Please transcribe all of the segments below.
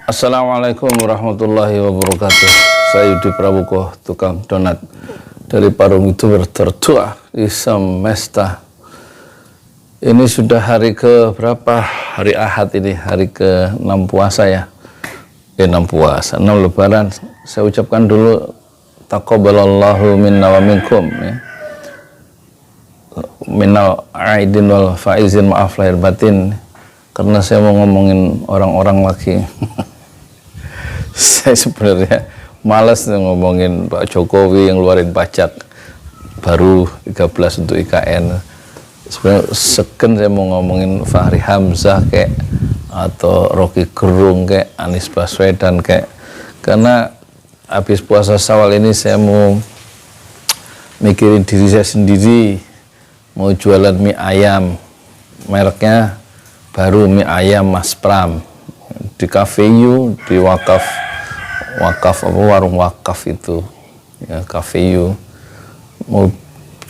Assalamualaikum warahmatullahi wabarakatuh. Saya Yudi Prabuko, tukang donat dari Parung YouTuber tertua di semesta. Ini sudah hari ke berapa? Hari Ahad ini, hari ke 6 puasa ya. 6 puasa, 6 lebaran. Saya ucapkan dulu taqabbalallahu minna wa minkum ya. Minal aidin wal faizin, maaf lahir batin. Karena saya mau ngomongin orang-orang lagi. Saya sebenarnya malas ngomongin Pak Jokowi yang ngeluarin pajak baru 13 untuk IKN. Sebenarnya segen saya mau ngomongin Fahri Hamzah kayak, atau Rocky Gerung kayak, Anies Baswedan kayak. Karena habis puasa Syawal ini saya mau mikirin diri saya sendiri, mau jualan mie ayam, mereknya baru mie ayam Mas Pram di Cafe U, di wakaf apa, warung wakaf itu ya, Cafe U. Mau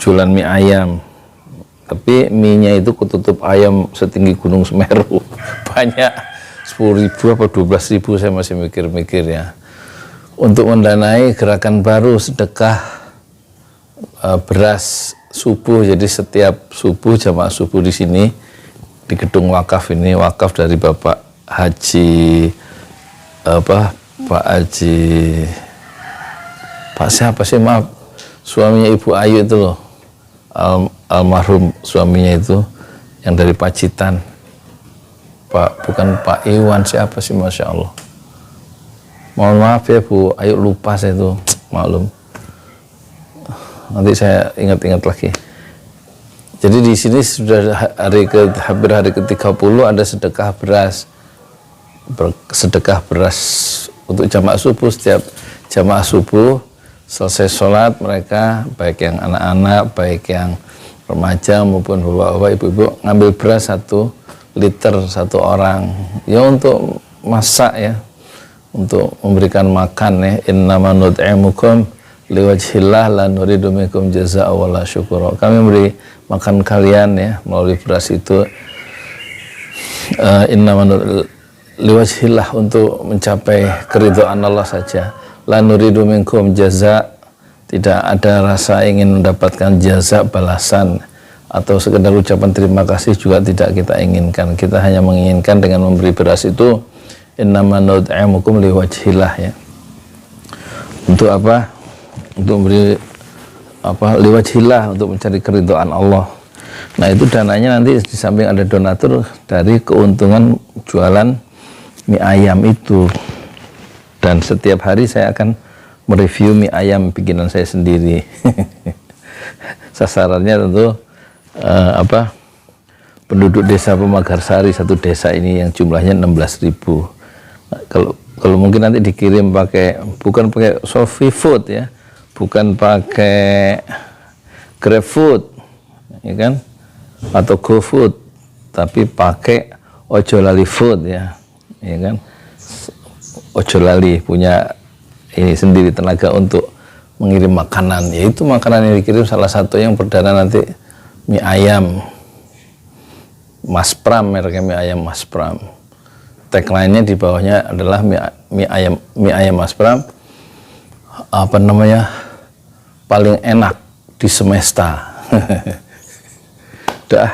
jualan mie ayam, tapi mie-nya itu ketutup ayam setinggi Gunung Semeru. Banyak, 10.000 apa 12.000, saya masih mikir-mikir ya. Untuk mendanai gerakan baru sedekah beras subuh. Jadi setiap subuh, jamaah subuh di sini di gedung wakaf ini, wakaf dari Bapak Haji Pak siapa sih, maaf, suaminya Ibu Ayu itu loh, almarhum suaminya itu yang dari Pacitan, bukan Pak Iwan, siapa sih, Masya Allah, mohon maaf ya Bu Ayu, lupa saya itu, maklum, nanti saya ingat-ingat lagi. Jadi di sini sudah hampir hari ke-30 ada sedekah beras. Sedekah beras untuk jamaah subuh. Setiap jamaah subuh selesai sholat, mereka baik yang anak-anak, baik yang remaja maupun bapak-bapak, ibu-ibu, ngambil beras 1 liter satu orang ya, untuk masak ya, untuk memberikan makan ya. Innama nut'imukum liwajhillah la nuridu minkum jazaa'a wala syukura. Kami memberi makan kalian ya melalui beras itu, innama liwajhillah, untuk mencapai keridhaan Allah saja. La nuridu minkum jazaa, tidak ada rasa ingin mendapatkan jaza, balasan atau sekedar ucapan terima kasih juga tidak kita inginkan. Kita hanya menginginkan dengan memberi beras itu, innama nut'imukum liwajhillah ya. Untuk apa? Untuk memberi liwajhillah, untuk mencari keridhaan Allah. Nah itu dananya nanti di samping ada donatur dari keuntungan jualan mie ayam itu. Dan setiap hari saya akan mereview mie ayam bikinan saya sendiri. Sasarannya tentu penduduk desa Pemagarsari, satu desa ini yang jumlahnya 16.000. Nah, kalau mungkin nanti dikirim bukan pakai Shopee Food ya, bukan pakai GrabFood ya kan, atau GoFood, tapi pakai Ojo Lali Food ya kan. Ojo Lali punya ini sendiri tenaga untuk mengirim makanan, yaitu makanan yang dikirim salah satu yang perdana nanti mie ayam Mas Pram, mereknya mie ayam Mas Pram. Tagline-nya di bawahnya adalah mie ayam Mas Pram, paling enak di semesta. Udah,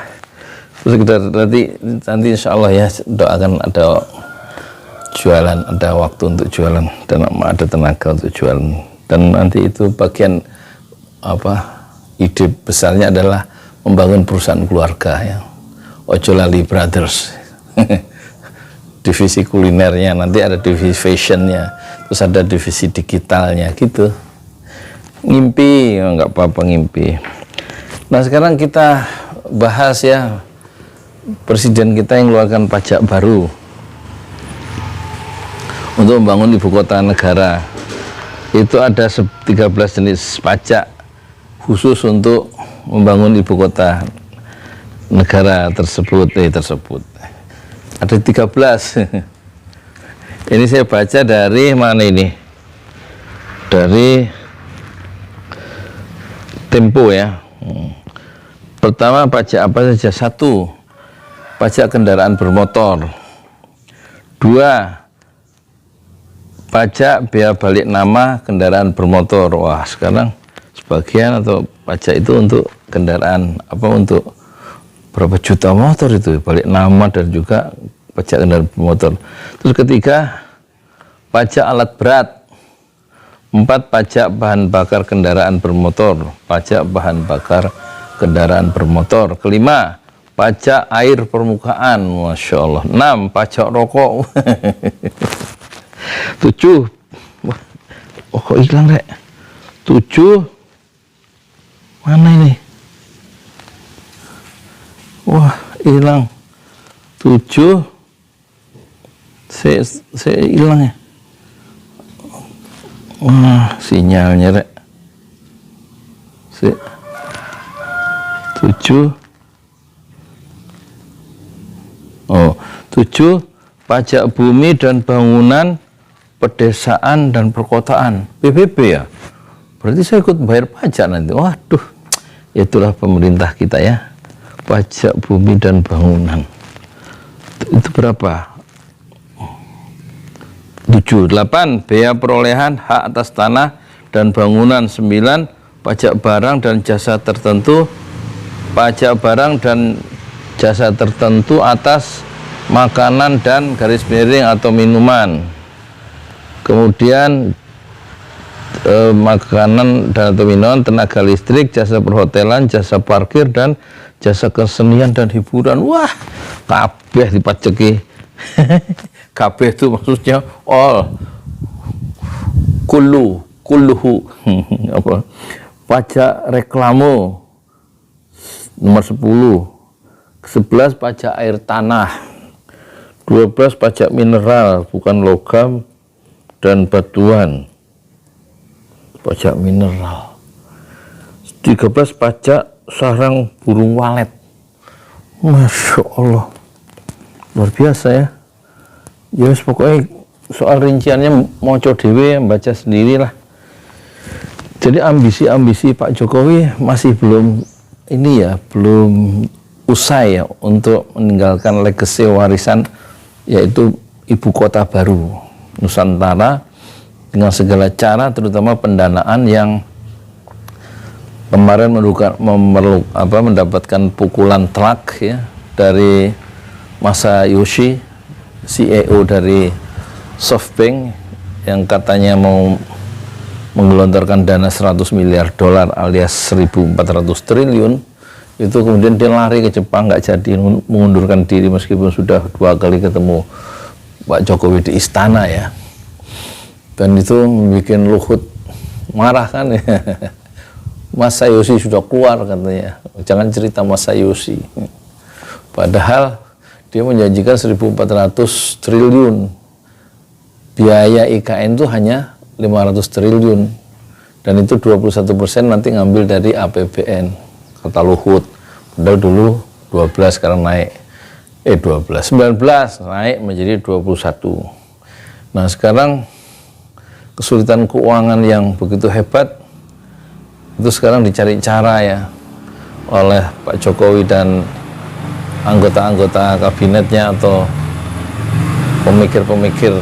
sekedar nanti insya Allah ya, doakan ada jualan, ada waktu untuk jualan, dan ada tenaga untuk jualan. Dan nanti itu bagian ide besarnya adalah membangun perusahaan keluarga ya, Ojo Lali Brothers. Divisi kulinernya, nanti ada divisi fashionnya, terus ada divisi digitalnya gitu. Ngimpi, nggak apa-apa ngimpi. Nah sekarang kita bahas ya, presiden kita yang mengeluarkan pajak baru untuk membangun ibu kota negara. Itu ada 13 jenis pajak khusus untuk membangun ibu kota negara tersebut. Ada 13. Ini saya baca dari mana ini? Dari Tempo ya. Pertama, pajak apa saja? 1, pajak kendaraan bermotor. 2, pajak biaya balik nama kendaraan bermotor. Wah, sekarang sebagian atau pajak itu untuk kendaraan apa, untuk berapa juta motor itu balik nama, dan juga pajak kendaraan bermotor. Terus ketiga, pajak alat berat. 4, pajak bahan bakar kendaraan bermotor, pajak bahan bakar kendaraan bermotor. Kelima, pajak air permukaan. Masya Allah. 6, pajak rokok. 7, oh kok hilang rek? 7, mana ini? Wah, hilang. 7, saya hilang ya. Wah, sinyalnya rek. 7. Oh, 7, pajak bumi dan bangunan pedesaan dan perkotaan, PBB ya. Berarti saya ikut bayar pajak nanti. Waduh, itulah pemerintah kita ya. Pajak bumi dan bangunan. Itu berapa? 7. 8, biaya perolehan hak atas tanah dan bangunan. 9, pajak barang dan jasa tertentu. Pajak barang dan jasa tertentu atas makanan dan garis miring atau minuman. Kemudian makanan dan atau minuman, tenaga listrik, jasa perhotelan, jasa parkir, dan jasa kesenian dan hiburan. Wah, kabeh dipajeki. Kabeh itu maksudnya all, kulluhu. Apa? Pajak reklame nomor 10. 11, pajak air tanah. 12, pajak mineral, bukan logam dan batuan, pajak mineral. 13, pajak sarang burung walet. Masya Allah, luar biasa ya. Ya pokoknya soal rinciannya moco dewe, baca sendirilah. Jadi ambisi-ambisi Pak Jokowi masih belum ini ya, belum usai ya untuk meninggalkan legacy warisan, yaitu ibu kota baru Nusantara, dengan segala cara, terutama pendanaan yang kemarin mendapatkan pukulan telak ya dari Masayoshi, CEO dari SoftBank, yang katanya mau menggelontorkan dana 100 miliar dolar alias 1.400 triliun. Itu kemudian dia lari ke Jepang, nggak jadi, mengundurkan diri meskipun sudah 2 kali ketemu Pak Jokowi di istana ya. Dan itu membuat Luhut marah kan ya. Masayoshi sudah keluar katanya, jangan cerita Masayoshi. Padahal dia menjanjikan 1.400 triliun. Biaya IKN itu hanya 500 triliun. Dan itu 21% nanti ngambil dari APBN, kata Luhut. Padahal dulu 12, sekarang naik. 19 naik menjadi 21. Nah sekarang kesulitan keuangan yang begitu hebat itu sekarang dicari cara ya oleh Pak Jokowi dan anggota-anggota kabinetnya atau pemikir-pemikir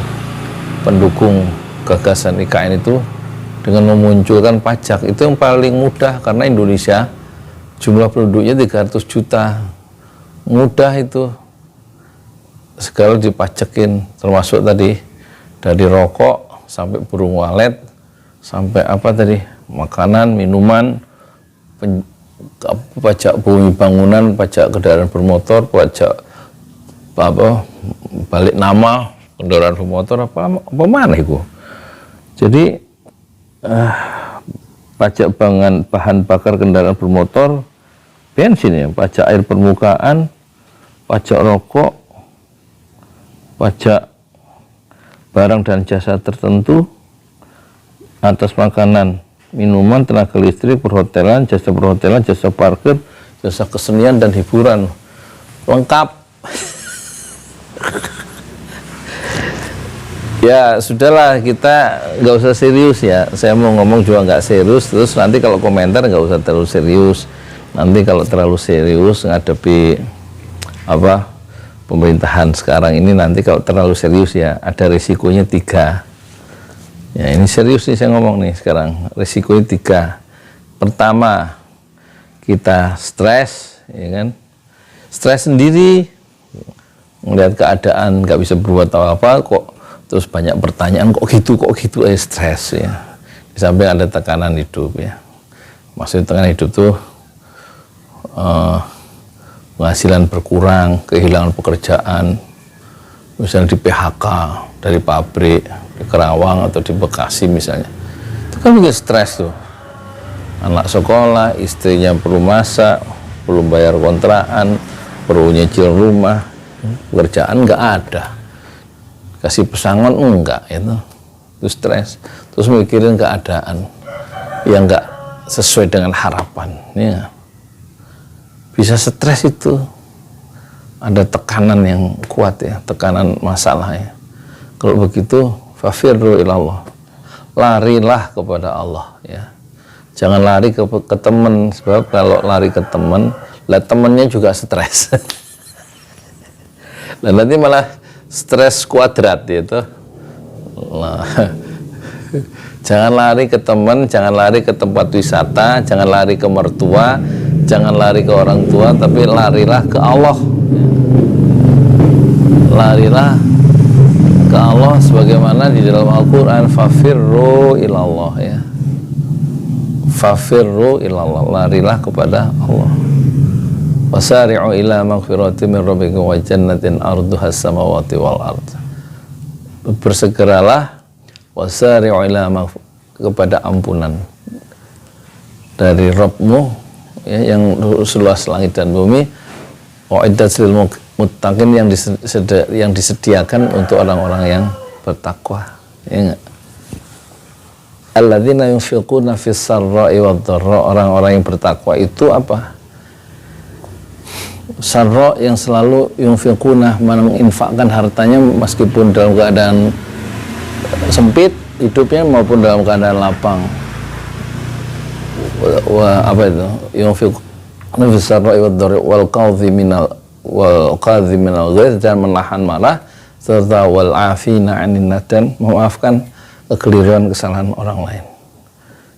pendukung gagasan IKN itu, dengan memunculkan pajak. Itu yang paling mudah karena Indonesia jumlah penduduknya 300 juta. Mudah itu, segala dipajakin, termasuk tadi dari rokok sampai burung walet, sampai apa tadi, makanan, minuman, pajak bumi bangunan, pajak kendaraan bermotor, pajak apa, balik nama kendaraan bermotor, apa mana itu. Jadi pajak bahan bakar kendaraan bermotor, bensin ya, pajak air permukaan, pajak rokok, pajak barang dan jasa tertentu atas makanan, minuman, tenaga listrik, perhotelan, jasa parkir, jasa kesenian dan hiburan. Lengkap. Ya sudahlah, kita nggak usah serius ya. Saya mau ngomong juga nggak serius. Terus nanti kalau komentar nggak usah terlalu serius. Nanti kalau terlalu serius ngadepi apa pemerintahan sekarang ini, nanti kalau terlalu serius ya ada risikonya 3. Ya ini serius nih saya ngomong nih sekarang. Risikonya 3. Pertama, kita stres, ya kan? Stres sendiri, melihat keadaan nggak bisa berbuat apa-apa, kok terus banyak pertanyaan, kok gitu, stres ya. Di samping ada tekanan hidup ya. Maksudnya tekanan hidup tuh penghasilan berkurang, kehilangan pekerjaan, misalnya di PHK dari pabrik di Kerawang atau di Bekasi misalnya, itu kan bikin stres tuh. Anak sekolah, istrinya perlu masak, perlu bayar kontrakan, perlu nyicil rumah, pekerjaan nggak ada, kasih pesangon enggak, itu stres. Terus mikirin keadaan yang nggak sesuai dengan harapan, ya. Bisa stres itu, ada tekanan yang kuat ya, tekanan masalah ya. Kalau begitu, fafirru ilallah, larilah kepada Allah ya. Jangan lari ke teman, sebab kalau lari ke teman, lah temannya juga stres. Dan nanti malah stres kuadrat gitu. Nah, jangan lari ke teman, jangan lari ke tempat wisata, jangan lari ke mertua, jangan lari ke orang tua, tapi larilah ke Allah. Larilah ke Allah sebagaimana di dalam Al-Quran, fafirru ilallah ya. Fafirru ilallah, larilah kepada Allah. Wasari'u ila maghfirati min rabbikum wa jannatin arduha samawati wal ard. Bersegeralah wasari'u ila kepada ampunan dari Rabbmu ya, yang seluas langit dan bumi. Wa'iddat lil muttaqin, yang disediakan untuk orang-orang yang bertakwa, ya enggak? Alladzina yunfiquna fis sarra'i wad dharra, orang-orang yang bertakwa itu apa? Sarra, yang selalu yunfiquna, menginfakkan hartanya meskipun dalam keadaan sempit hidupnya maupun dalam keadaan lapang. Apa itu? Yunfiquna fis sarra'i wad dharra wal qadhiminal ghaidh, dan menahan marah, serta wal afina 'anin nas, dan memaafkan kekeliruan, kesalahan orang lain.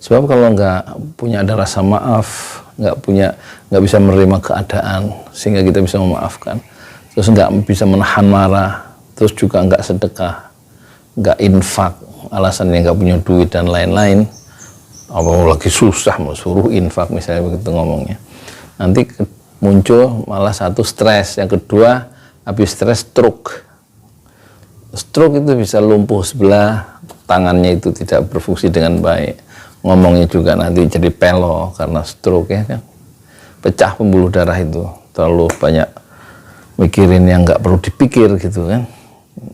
Sebab kalau nggak punya ada rasa maaf, nggak bisa menerima keadaan sehingga kita bisa memaafkan, terus nggak bisa menahan marah, terus juga nggak sedekah, nggak infak, alasannya nggak punya duit dan lain-lain, apa lagi susah mau suruh infak misalnya begitu ngomongnya, nanti muncul malah satu stres, yang kedua habis stres stroke itu bisa lumpuh sebelah tangannya, itu tidak berfungsi dengan baik, ngomongnya juga nanti jadi pelo karena stroke ya kan, pecah pembuluh darah, itu terlalu banyak mikirin yang nggak perlu dipikir gitu kan,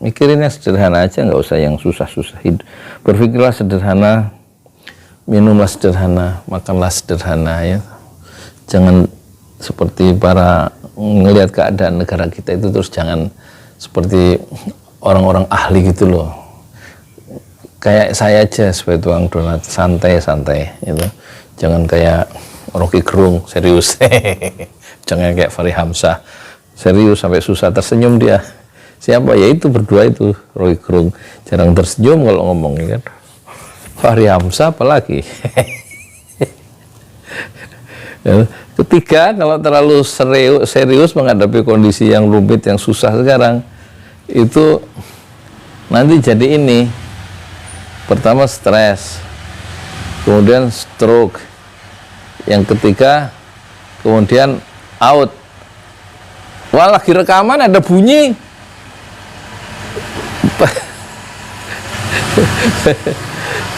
mikirin yang sederhana aja, nggak usah yang susah-susah. Berpikirlah sederhana, minumlah sederhana, makanlah sederhana ya, jangan seperti para ngelihat keadaan negara kita itu, terus jangan seperti orang-orang ahli gitu loh, kayak saya aja sebagai tukang donat, santai-santai gitu. Jangan kayak Rocky Gerung serius. Jangan kayak Fahri Hamzah serius sampai susah tersenyum dia. Siapa? Ya itu berdua itu, Rocky Gerung jarang tersenyum kalau ngomong kan. Fahri Hamzah apalagi. Ketiga, kalau terlalu serius menghadapi kondisi yang rumit, yang susah sekarang, itu nanti jadi ini. Pertama stres, kemudian stroke, yang ketiga kemudian out. Wah, lagi rekaman ada bunyi.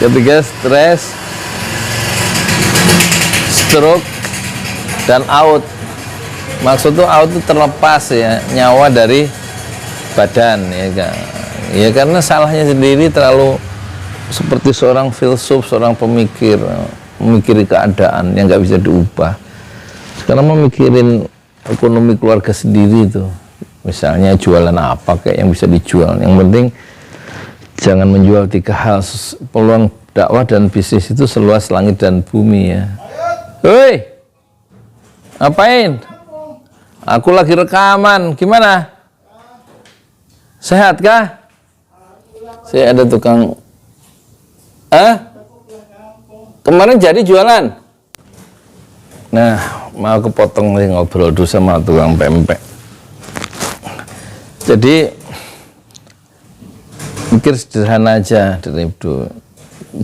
Ketiga stres, stroke, dan out. Maksud tuh out itu terlepas ya nyawa dari badan ya kan. Ya karena salahnya sendiri, terlalu seperti seorang filsuf, seorang pemikir, memikiri keadaan yang nggak bisa diubah. Sekarang memikirin ekonomi keluarga sendiri itu, misalnya jualan apa kayak yang bisa dijual. Yang penting jangan menjual 3 hal. Peluang dakwah dan bisnis itu seluas langit dan bumi ya. Hei, ngapain? Aku lagi rekaman. Gimana? Sehat kah? Saya ada tukang Kemarin jadi jualan. Nah, mau kepotong nih ngobrol dulu sama tukang pempek. Jadi pikir sederhana aja dari itu.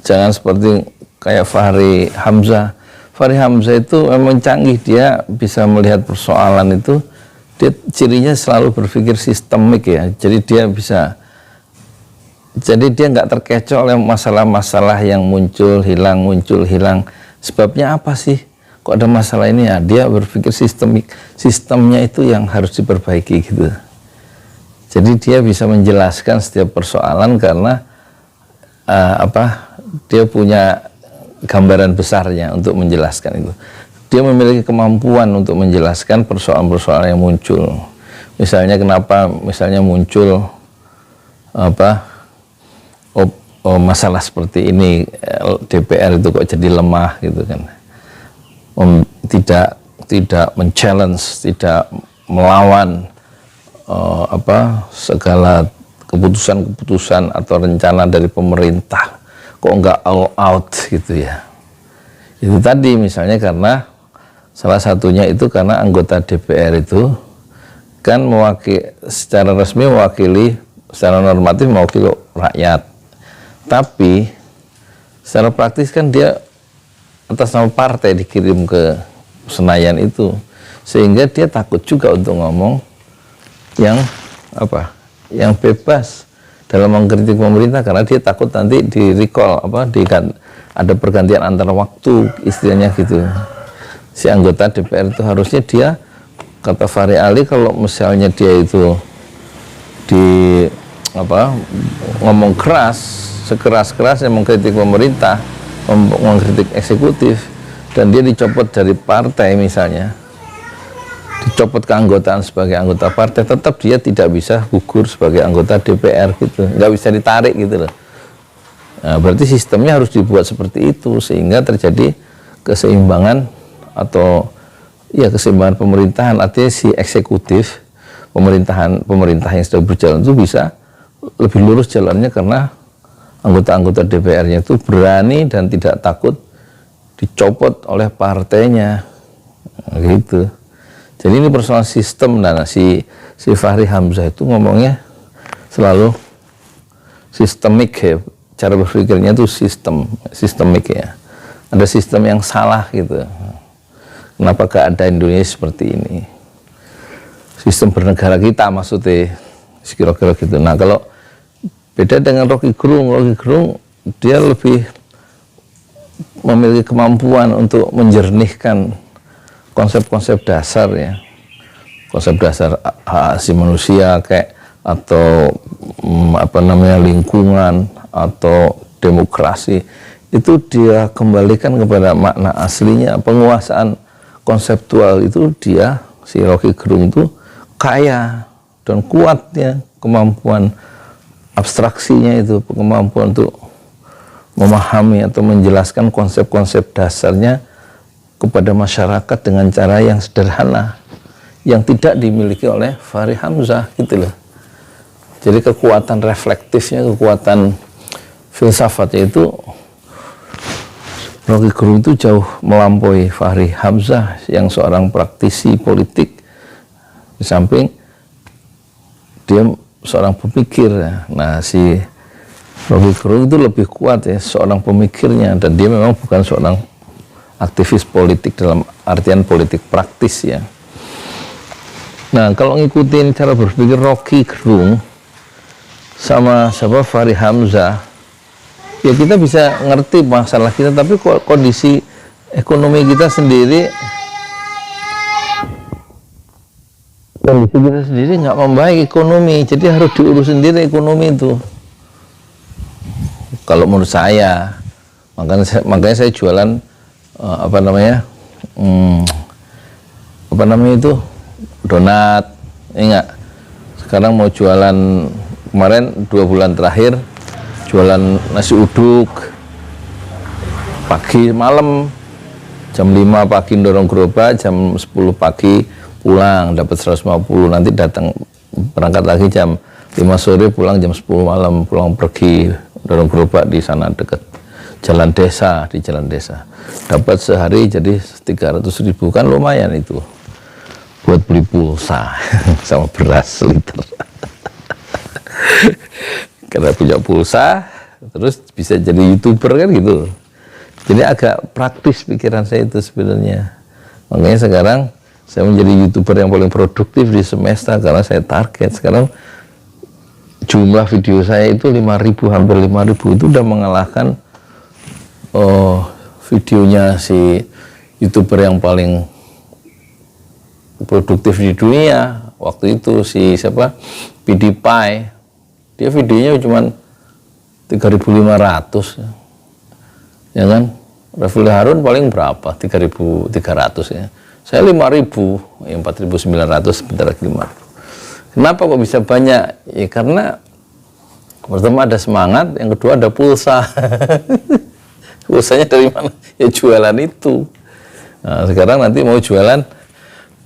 Jangan seperti kayak Fahri Hamzah. Fahri Hamzah itu memang canggih, dia bisa melihat persoalan itu. Dia cirinya selalu berpikir sistemik ya. Jadi dia nggak terkecoh oleh masalah-masalah yang muncul hilang. Sebabnya apa sih kok ada masalah ini ya? Dia berpikir sistemik, sistemnya itu yang harus diperbaiki gitu. Jadi dia bisa menjelaskan setiap persoalan karena dia punya gambaran besarnya untuk menjelaskan itu. Dia memiliki kemampuan untuk menjelaskan persoalan-persoalan yang muncul. Misalnya kenapa muncul masalah seperti ini, DPR itu kok jadi lemah gitu kan. Tidak men-challenge, tidak melawan segala keputusan-keputusan atau rencana dari pemerintah, kok enggak all out gitu ya. Itu tadi misalnya karena salah satunya itu karena anggota DPR itu kan secara resmi mewakili, secara normatif mewakili rakyat, tapi secara praktis kan dia atas nama partai dikirim ke Senayan itu, sehingga dia takut juga untuk ngomong yang bebas dalam mengkritik pemerintah, karena dia takut nanti di recall ada pergantian antar waktu istilahnya gitu. Si anggota DPR itu harusnya dia, kata Fahri Ali, kalau misalnya dia itu ngomong keras, sekeras-kerasnya mengkritik pemerintah, mengkritik eksekutif, dan dia dicopot dari partai misalnya, dicopot keanggotaan sebagai anggota partai, tetap dia tidak bisa gugur sebagai anggota DPR gitu, nggak bisa ditarik gitu loh. Nah, berarti sistemnya harus dibuat seperti itu sehingga terjadi keseimbangan keseimbangan pemerintahan. Artinya si eksekutif pemerintah yang sedang berjalan itu bisa lebih lurus jalannya karena anggota-anggota DPR-nya itu berani dan tidak takut dicopot oleh partainya gitu. Jadi ini persoalan sistem. Nah, si Fahri Hamzah itu ngomongnya selalu sistemik ya. Cara berpikirnya itu sistemik ya. Ada sistem yang salah gitu. Kenapa keadaan Indonesia seperti ini? Sistem bernegara kita maksudnya, kira-kira gitu. Nah, kalau beda dengan Rocky Gerung dia lebih memiliki kemampuan untuk menjernihkan konsep-konsep dasar ya, konsep dasar hak asasi manusia kayak atau lingkungan atau demokrasi, itu dia kembalikan kepada makna aslinya. Penguasaan konseptual itu si Rocky Gerung itu kaya dan kuatnya kemampuan abstraksinya, itu kemampuan untuk memahami atau menjelaskan konsep-konsep dasarnya kepada masyarakat dengan cara yang sederhana, yang tidak dimiliki oleh Fahri Hamzah gitu loh. Jadi kekuatan reflektifnya, kekuatan filsafatnya itu Rocky Gerung itu jauh melampaui Fahri Hamzah yang seorang praktisi politik, di samping dia seorang pemikir. Nah, si Rocky Gerung itu lebih kuat ya, seorang pemikirnya, dan dia memang bukan seorang aktivis politik dalam artian politik praktis ya. Nah, kalau ngikutin cara berpikir Rocky Gerung sama Fahri Hamzah, ya kita bisa ngerti masalah kita, tapi kondisi ekonomi kita sendiri nggak membaik ekonomi, jadi harus diurus sendiri ekonomi itu. Kalau menurut saya, makanya saya jualan donat, enggak. Sekarang mau jualan, kemarin 2 bulan terakhir jualan nasi uduk pagi malam, jam 5 pagi dorong gerobak, jam 10 pagi pulang dapat 150, nanti datang berangkat lagi jam 5 sore, pulang jam 10 malam, pulang pergi dorong gerobak di sana deket. jalan desa, di jalan desa. Dapat sehari jadi 300.000, kan lumayan itu buat beli pulsa sama beras liter. Karena punya pulsa, terus bisa jadi YouTuber kan gitu. Jadi agak praktis pikiran saya itu sebenarnya. Makanya sekarang saya menjadi YouTuber yang paling produktif di semesta, karena saya target sekarang jumlah video saya itu 5.000, hampir 5.000, itu udah mengalahkan videonya si YouTuber yang paling produktif di dunia waktu itu, si siapa, PewDiePie. Dia videonya cuma 3.500 ya kan. Raffi Harun paling berapa, 3.300 ya. Saya 5.000, ya 4.900, sebentar lagi 5.000. Kenapa kok bisa banyak? Ya karena pertama ada semangat, yang kedua ada pulsa. Pulsanya dari mana? Ya jualan itu. Nah, sekarang nanti mau jualan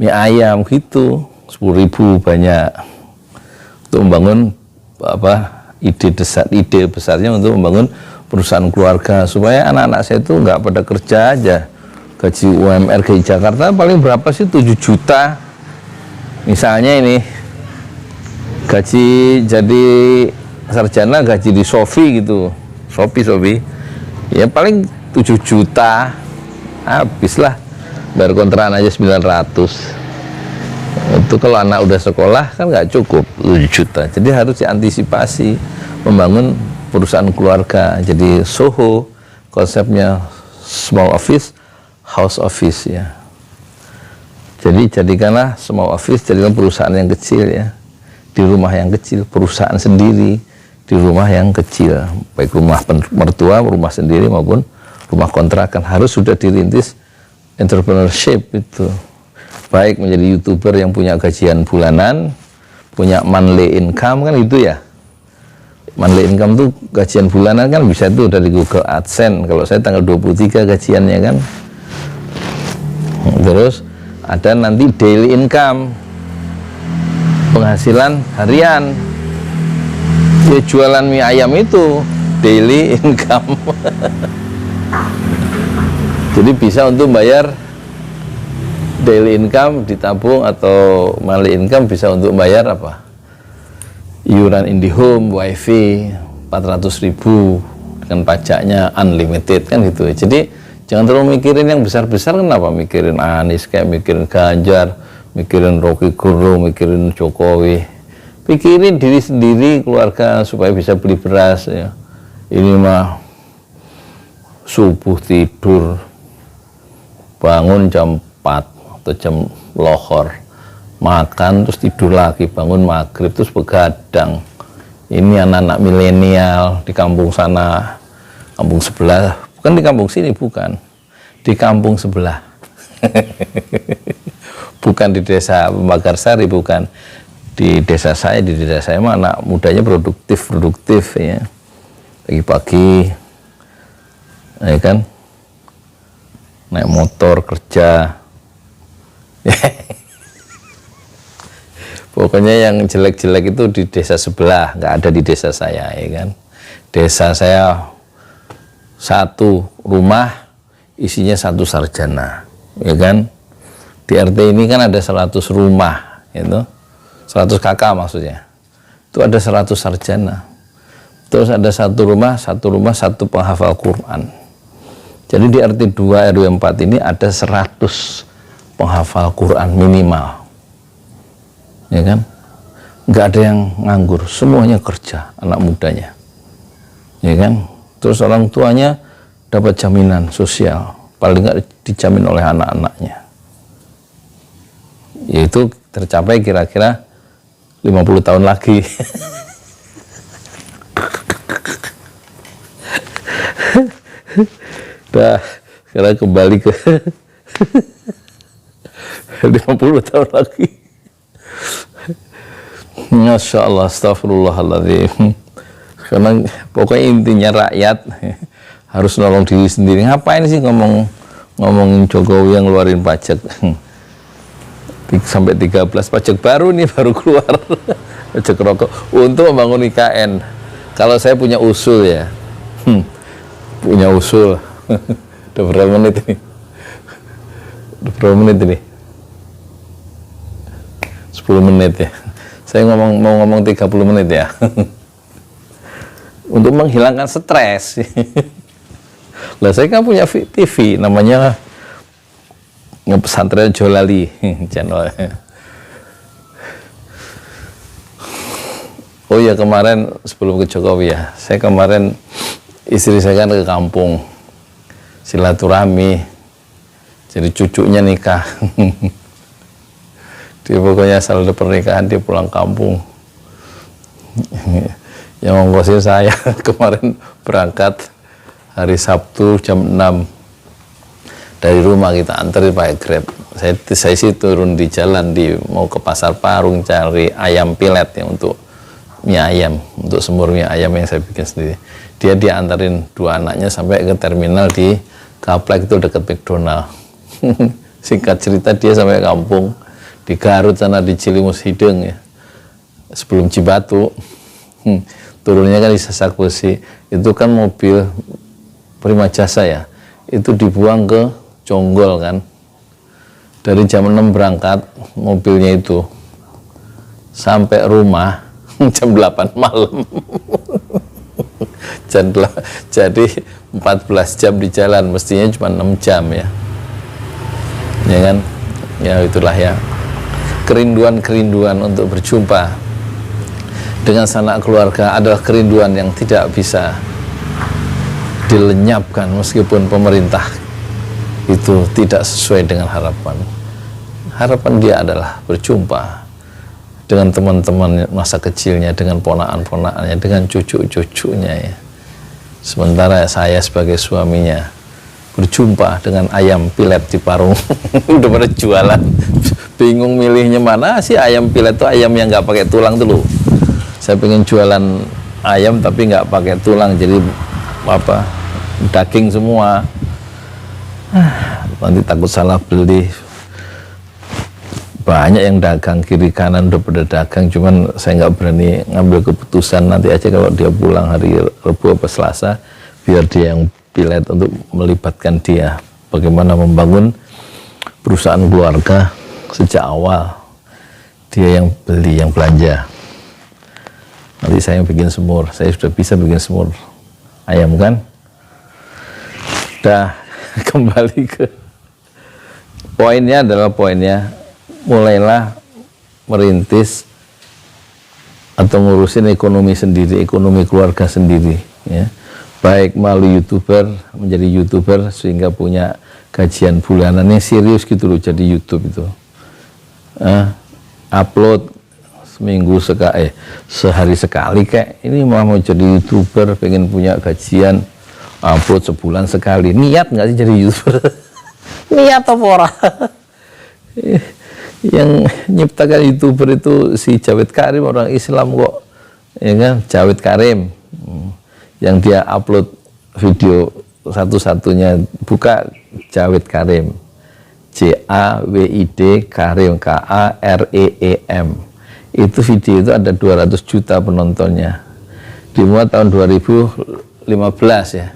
mie ayam gitu, 10.000 banyak, untuk membangun ide besarnya untuk membangun perusahaan keluarga, supaya anak-anak saya itu nggak pada kerja aja. Gaji UMR di Jakarta paling berapa sih? 7 juta misalnya. Ini gaji jadi sarjana, gaji di Shopee gitu, Shopee ya paling 7 juta, habislah. Bayar kontrakan aja 900. Itu kalau anak udah sekolah kan nggak cukup 7 juta. Jadi harus diantisipasi membangun perusahaan keluarga. Jadi Soho konsepnya small office, house office ya. Jadi jadikanlah small office, jadikan perusahaan yang kecil ya, di rumah yang kecil, perusahaan sendiri di rumah yang kecil, baik rumah mertua, rumah sendiri maupun rumah kontrakan, harus sudah dirintis entrepreneurship itu. Baik menjadi YouTuber yang punya gajian bulanan, punya monthly income kan itu ya. Monthly income tuh gajian bulanan kan bisa tuh dari Google AdSense. Kalau saya tanggal 23 gajiannya kan. Terus ada nanti daily income, penghasilan harian. Ya jualan mie ayam itu daily income. Jadi bisa untuk bayar daily income, ditabung, atau monthly income bisa untuk bayar apa? Iuran IndiHome, WiFi 400.000 dengan pajaknya unlimited kan gitu. Jadi jangan terlalu mikirin yang besar-besar. Kenapa mikirin Anies, kayak mikirin Ganjar, mikirin Rocky Gerung, mikirin Jokowi. Pikirin diri sendiri, keluarga, supaya bisa beli beras ya. Ini mah subuh tidur, bangun jam 4 atau jam lohor, makan terus tidur lagi, bangun maghrib terus begadang. Ini anak-anak milenial di kampung sana, kampung sebelah, bukan di kampung sini, bukan di kampung sebelah. Bukan di desa Makarsari, bukan di desa saya. Di desa saya mah anak mudanya produktif ya, pagi-pagi ya kan, naik motor kerja. Pokoknya yang jelek-jelek itu di desa sebelah, nggak ada di desa saya ya kan. Desa saya satu rumah isinya 1 sarjana ya kan. Di RT ini kan ada 100 rumah itu, 100 kakak maksudnya, itu ada 100 sarjana. Terus ada satu rumah satu penghafal Quran. Jadi di RT 2 RW 4 ini ada 100 penghafal Quran minimal ya kan. Nggak ada yang nganggur, semuanya kerja, anak mudanya ya kan. Terus orang tuanya dapat jaminan sosial, paling nggak dijamin oleh anak-anaknya, yaitu tercapai kira-kira 50 tahun lagi. Nah, sekarang kembali ke 50 tahun lagi. Masya Allah, astagfirullahaladzim. Karena pokoknya intinya rakyat harus nolong diri sendiri. Ngapain sih ngomongin Jokowi yang ngeluarin pajak sampai 13 pajak baru nih, baru keluar. Pajak rokok untuk membangun IKN. Kalau saya punya usul ya, punya usul. Udah berapa menit ini? Udah berapa menit ini? 10 menit ya. Saya mau ngomong 30 menit ya. Untuk menghilangkan stres. Lah saya kan punya TV namanya Pesantren Jolali channel. Oh ya, kemarin sebelum ke Jokowi ya, saya kemarin istri saya kan ke kampung silaturahmi, jadi cucunya nikah. Dia pokoknya saldo pernikahan dia pulang kampung. Yang ngongkosin saya kemarin berangkat hari Sabtu jam 6 dari rumah, kita anterin pakai Grab. Saya sih turun di jalan mau ke Pasar Parung cari ayam pilet ya, untuk mie ayam, untuk semur mie ayam yang saya bikin sendiri. Dia antarin 2 anaknya sampai ke terminal di Kaplek, itu dekat McDonald. Singkat cerita dia sampai kampung di Garut sana, di Cilimus Hideng ya, sebelum Cibatu. Turunnya kan di Sasak Besi, itu kan mobil Prima Jasa ya, itu dibuang ke Jonggol kan. Dari jam 6 berangkat mobilnya itu sampai rumah jam 8 malam. Jadi 14 jam di jalan, mestinya cuma 6 jam ya. Ya kan? Ya itulah ya. Kerinduan-kerinduan untuk berjumpa dengan sanak keluarga adalah kerinduan yang tidak bisa dilenyapkan meskipun pemerintah itu tidak sesuai dengan harapan. Harapan dia adalah berjumpa dengan teman-teman masa kecilnya, dengan ponakan-ponakannya, dengan cucu-cucunya ya. Sementara saya sebagai suaminya berjumpa dengan ayam pilet di Parung. Udah pada jualan, bingung milihnya mana sih. Ayam pilet itu ayam yang nggak pakai tulang dulu. Saya pengen jualan ayam tapi nggak pakai tulang, jadi apa, daging semua. Nanti takut salah beli. Banyak yang dagang kiri kanan udah pada dagang, cuman saya nggak berani ngambil keputusan. Nanti aja kalau dia pulang hari Rabu apa Selasa, biar dia yang pilet, untuk melibatkan dia bagaimana membangun perusahaan keluarga sejak awal. Dia yang beli, yang belanja. Nanti saya yang bikin semur. Saya sudah bisa bikin semur ayam kan. Dah, kembali ke poinnya, mulailah merintis atau ngurusin ekonomi sendiri, ekonomi keluarga sendiri ya. Baik melalui YouTuber, menjadi YouTuber sehingga punya gajian bulanan yang serius gitu loh, jadi YouTube itu. Upload seminggu sehari sekali, kayak ini mau jadi YouTuber, pengen punya gajian, upload sebulan sekali. Niat nggak sih jadi YouTuber? Niat apa ora? Yang nyiptakan YouTuber itu si Jawed Karim, orang Islam kok, ya kan, Jawed Karim. Yang dia upload video satu-satunya, buka Jawed Karim, JAWID Karim, KAREEM. Itu video itu ada 200 juta penontonnya. Dimuat tahun 2015 ya.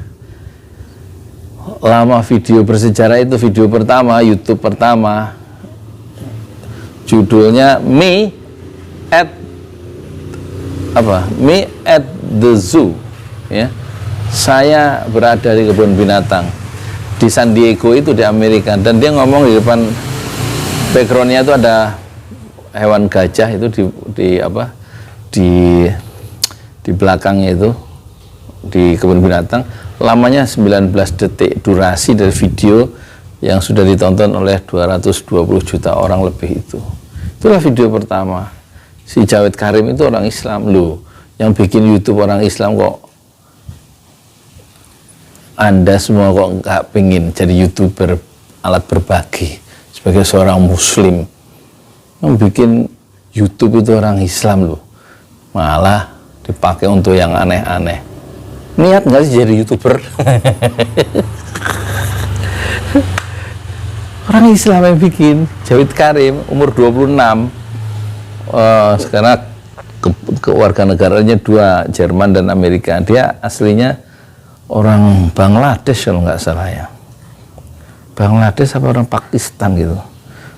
Lama video bersejarah itu, video pertama, YouTube pertama. Judulnya Me at the Zoo ya. Saya berada di kebun binatang di San Diego itu, di Amerika, dan dia ngomong di depan, backgroundnya itu ada hewan gajah itu di belakangnya itu, di kebun binatang. Lamanya 19 detik durasi dari video yang sudah ditonton oleh 220 juta orang lebih itu. Itulah video pertama. Si Jawed Karim itu orang Islam loh, yang bikin YouTube orang Islam kok. Anda semua kok nggak pengen jadi YouTuber alat berbagi sebagai seorang Muslim? Yang bikin YouTube itu orang Islam loh, malah dipakai untuk yang aneh-aneh. Niat nggak sih jadi YouTuber? Orang Islam yang bikin. Jawed Karim umur 26, sekarang kewarganegaranya 2, Jerman dan Amerika. Dia aslinya orang Bangladesh kalau nggak salah ya. Bangladesh apa orang Pakistan gitu.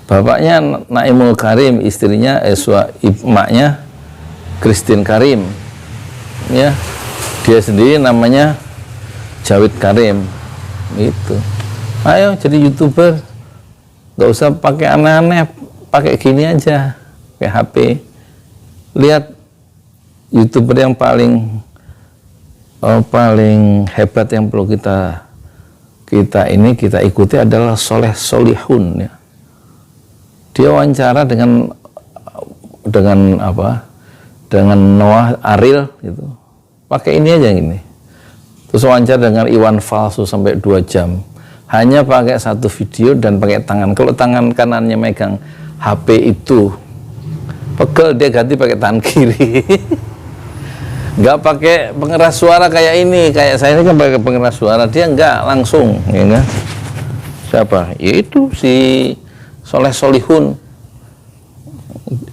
Bapaknya Naimul Karim, istrinya emaknya Christine Karim. Ya. Dia sendiri namanya Jawid Karim. Gitu. Ayo jadi YouTuber. Nggak usah pakai aneh-aneh, pakai gini aja, pakai HP. Lihat YouTuber yang paling hebat yang perlu kita ikuti adalah Soleh Solihun ya. Dia wawancara dengan Noah Aril gitu. Pakai ini aja gini. Terus wawancara dengan Iwan Fals sampai 2 jam. Hanya pakai satu video dan pakai tangan. Kalau tangan kanannya megang HP itu pegel, dia ganti pakai tangan kiri. Nggak pakai pengeras suara kayak ini, kayak saya ini kan pakai pengeras suara, dia nggak langsung, ya kan? Siapa? Yaitu si Soleh Solihun.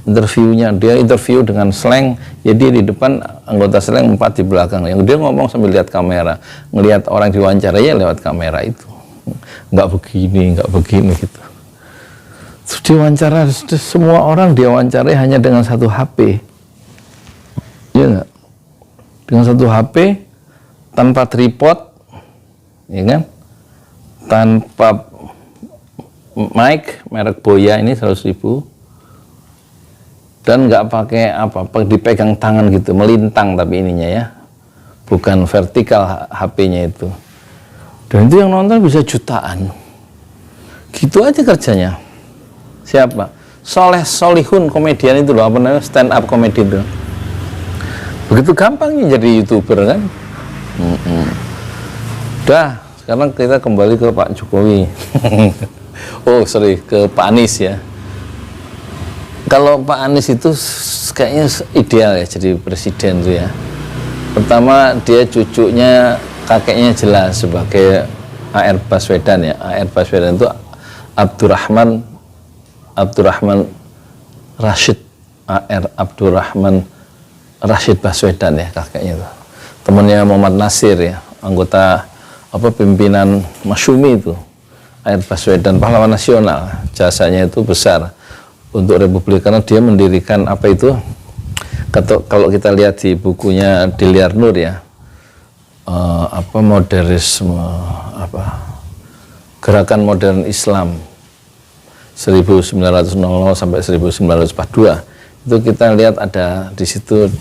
Interviewnya, dia interview dengan slang, jadi di depan anggota slang 4 di belakang. Yang dia ngomong sambil lihat kamera, ngelihat orang diwawancara ya lewat kamera itu. Nggak begini gitu. Terus diwawancara, semua orang diwawancarai hanya dengan satu HP. Iya nggak? Dengan satu HP, tanpa tripod, ya kan? Tanpa mic, merek Boya ini 100.000, dan nggak pakai dipegang tangan gitu, melintang tapi ininya ya, bukan vertikal HP-nya itu. Dan itu yang nonton bisa jutaan. Gitu aja kerjanya. Siapa? Soleh Solihun, komedian itu loh, apa namanya, stand up comedy itu. Begitu gampangnya jadi YouTuber kan. Udah, sekarang kita kembali ke Pak Jokowi. Ke Pak Anies ya. Kalau Pak Anies itu kayaknya ideal ya jadi presiden tuh ya. Pertama, dia cucunya, kakeknya jelas sebagai A.R. Baswedan ya. A.R. Baswedan itu Abdurrahman Rashid, A.R. Abdurrahman Rashid Baswedan ya kakeknya itu. Temannya Muhammad Nasir ya, anggota pimpinan Masyumi itu. A.R. Baswedan pahlawan nasional, jasanya itu besar untuk Republik karena dia mendirikan kalau kita lihat di bukunya Diliar Nur ya, modernisme, gerakan modern Islam 1900 sampai 1942, itu kita lihat ada di situ,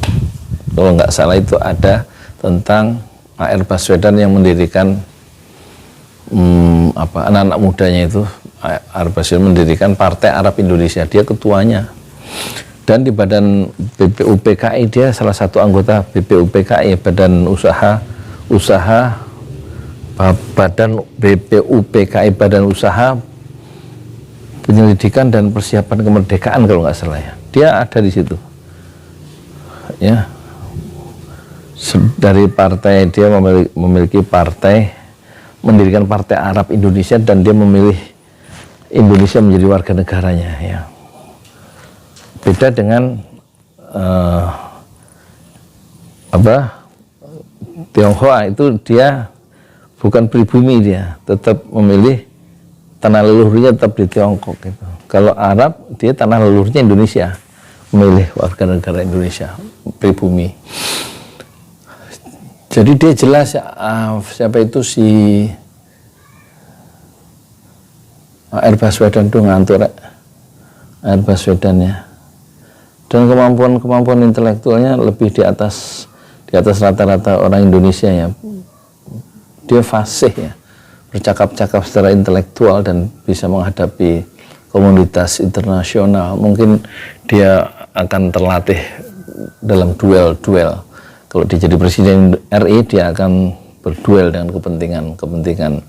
kalau nggak salah itu ada tentang A.R. Baswedan yang mendirikan anak-anak mudanya itu. A.R. Baswedan mendirikan Partai Arab Indonesia, dia ketuanya. Dan di badan BPUPKI dia salah satu anggota BPUPKI, badan usaha penyelidikan dan persiapan kemerdekaan kalau nggak salah ya. Dia ada di situ. Ya. Dari partai dia memiliki partai, mendirikan Partai Arab Indonesia, dan dia memilih Indonesia menjadi warga negaranya ya. Beda dengan Tionghoa, itu dia bukan pribumi, dia tetap memilih tanah leluhurnya tetap di Tiongkok gitu. Kalau Arab dia tanah leluhurnya Indonesia, memilih warga negara Indonesia, pribumi. Jadi dia jelas siapa itu si A.R. Baswedan itu ngantuk A.R. Baswedan ya. Dan kemampuan intelektualnya lebih di atas rata-rata orang Indonesia ya. Dia fasih ya, bercakap-cakap secara intelektual dan bisa menghadapi komunitas internasional. Mungkin dia akan terlatih dalam duel. Kalau dia jadi presiden RI, dia akan berduel dengan kepentingan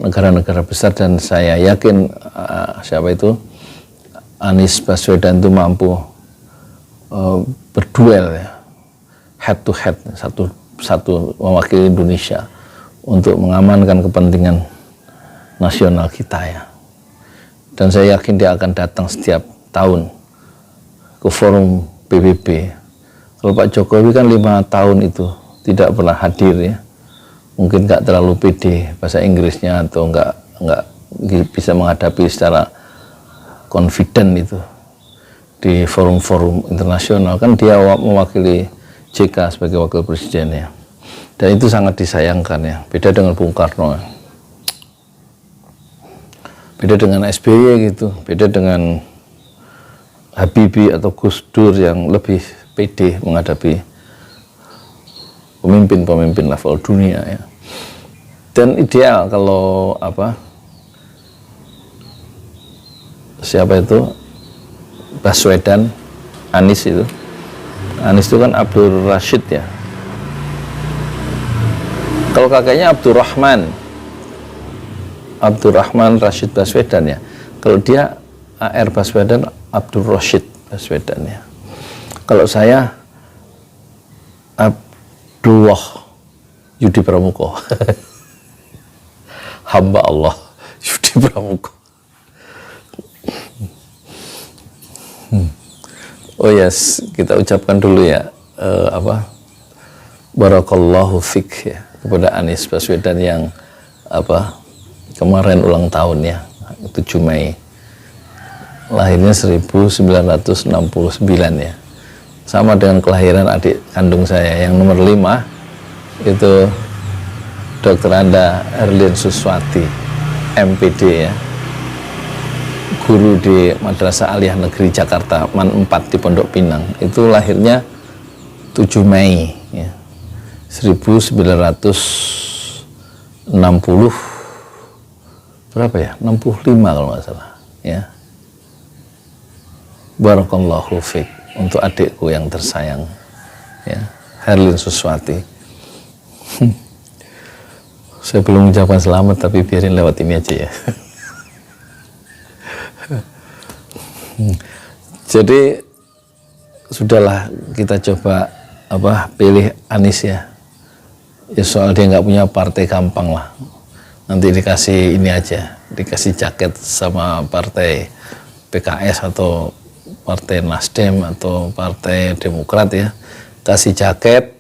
negara-negara besar, dan saya yakin Anies Baswedan itu mampu berduel ya, head to head, satu mewakili Indonesia untuk mengamankan kepentingan nasional kita ya. Dan saya yakin dia akan datang setiap tahun ke forum PBB. Kalau Pak Jokowi kan 5 tahun itu tidak pernah hadir ya, mungkin nggak terlalu pede bahasa Inggrisnya atau nggak bisa menghadapi secara confident itu di forum-forum internasional. Kan dia mewakili JK sebagai wakil presiden ya, dan itu sangat disayangkan ya. Beda dengan Bung Karno, beda dengan SBY gitu, beda dengan Habibie atau Gus Dur yang lebih pede menghadapi pemimpin-pemimpin level dunia ya. Dan ideal kalau siapa itu Baswedan, Anies itu kan Abdul Rashid ya. Kalau kakeknya Abdurrahman Rashid Baswedan ya. Kalau dia AR Baswedan, Abdul Rashid Baswedan ya. Kalau saya Abdullah Yudi Pramuko. Hamba Allah Yudi Pramuko. Oh yes, kita ucapkan dulu ya barakallahu fik ya kepada Anies Baswedan yang kemarin ulang tahun ya, 7 Mei. Lahirnya 1969 ya. Sama dengan kelahiran adik kandung saya yang nomor 5 itu Dr. Anda Erlin Suswati, MPD ya. Guru di Madrasah Aliyah Negeri Jakarta, Man 4 di Pondok Pinang. Itu lahirnya 7 Mei ya. 1960 berapa ya? 65 kalau nggak salah ya. Barakallahu fiik untuk adikku yang tersayang ya, Herlin Suswati. Saya belum mengucapkan selamat, tapi biarin lewat ini aja ya. Jadi sudahlah, kita coba pilih Anies ya. Ya soal dia nggak punya partai, gampang lah. Nanti dikasih ini aja, dikasih jaket sama partai PKS atau partai Nasdem atau partai Demokrat ya. Kasih jaket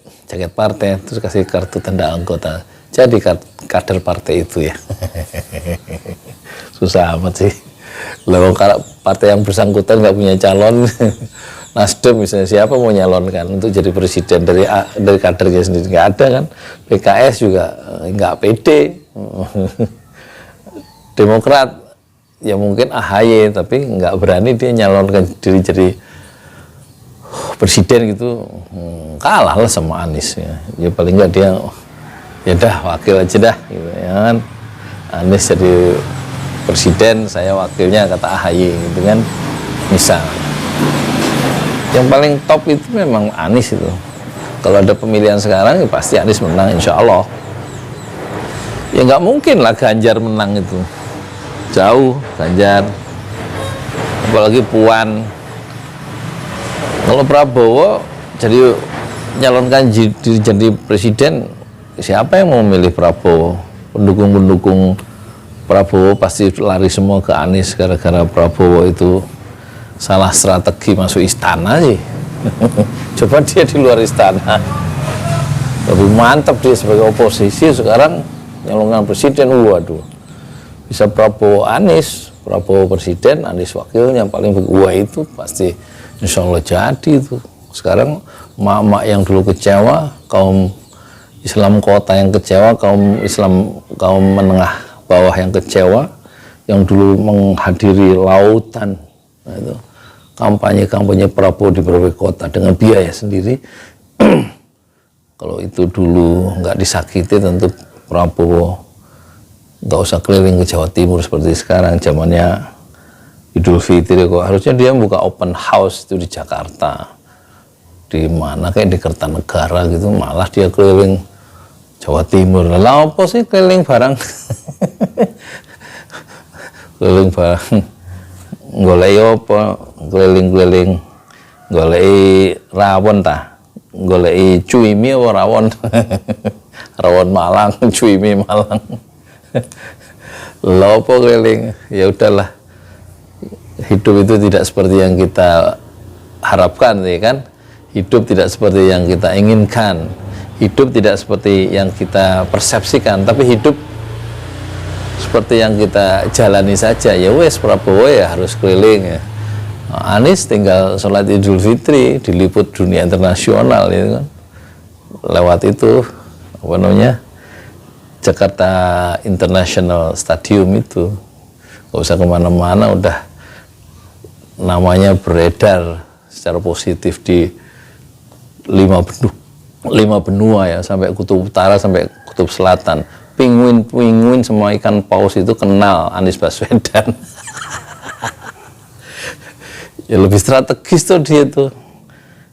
partai, terus kasih kartu tanda anggota. Jadi kader partai itu ya. Susah amat sih. Lalu kalau partai yang bersangkutan nggak punya calon, Nasdem misalnya, siapa mau nyalonkan untuk jadi presiden dari kadernya sendiri? Nggak ada kan. PKS juga nggak pede. Demokrat ya mungkin AHY, tapi nggak berani dia nyalonkan diri jadi presiden gitu. Kalah lah sama Anies ya. Ya paling nggak dia ya dah wakil aja dah gitu ya kan. Anies jadi presiden, saya wakilnya, kata AHY gitu kan, misal. Yang paling top itu memang Anies itu. Kalau ada pemilihan sekarang ya pasti Anies menang, insya Allah. Ya nggak mungkin lah Ganjar menang itu, jauh Ganjar, apalagi Puan. Kalau Prabowo jadi nyalonkan diri jadi presiden, siapa yang mau milih Prabowo? Pendukung-pendukung Prabowo pasti lari semua ke Anies gara-gara Prabowo itu salah strategi masuk istana sih. Coba dia di luar istana, lebih mantap dia sebagai oposisi. Sekarang nyalonkan presiden, waduh, bisa Prabowo Anies, Prabowo presiden, Anies wakilnya, paling wah itu pasti insya Allah jadi itu. Sekarang mak-mak yang dulu kecewa, kaum Islam kota yang kecewa, kaum Islam kaum menengah bawah yang kecewa, yang dulu menghadiri lautan, nah itu kampanye Prabowo di berbagai kota dengan biaya sendiri. Kalau itu dulu nggak disakiti, tentu Prabowo nggak usah keliling ke Jawa Timur seperti sekarang. Zamannya Idul Fitri kok harusnya dia buka open house itu di Jakarta, di mana kayak di Kertanegara gitu, malah dia keliling Jawa Timur. Lah apa sih keliling barang? Keliling barang golek apa? Keliling-keliling golek rawon ta? Golek cuimi apa rawon? Rawon Malang, cuimi Malang. Lah apa keliling? Ya udahlah. Hidup itu tidak seperti yang kita harapkan ya kan? Hidup tidak seperti yang kita inginkan. Hidup tidak seperti yang kita persepsikan, tapi hidup seperti yang kita jalani saja. Ya wes, Prabowo ya harus keliling ya. Anies tinggal sholat Idul Fitri, diliput dunia internasional gitu kan. Lewat itu apa namanya, Jakarta International Stadium itu, nggak usah kemana-mana, udah namanya beredar secara positif di 5 benua ya, sampai kutub utara sampai kutub selatan. Pinguin semua ikan paus itu kenal Anies Baswedan. Ya lebih strategis tuh dia tuh.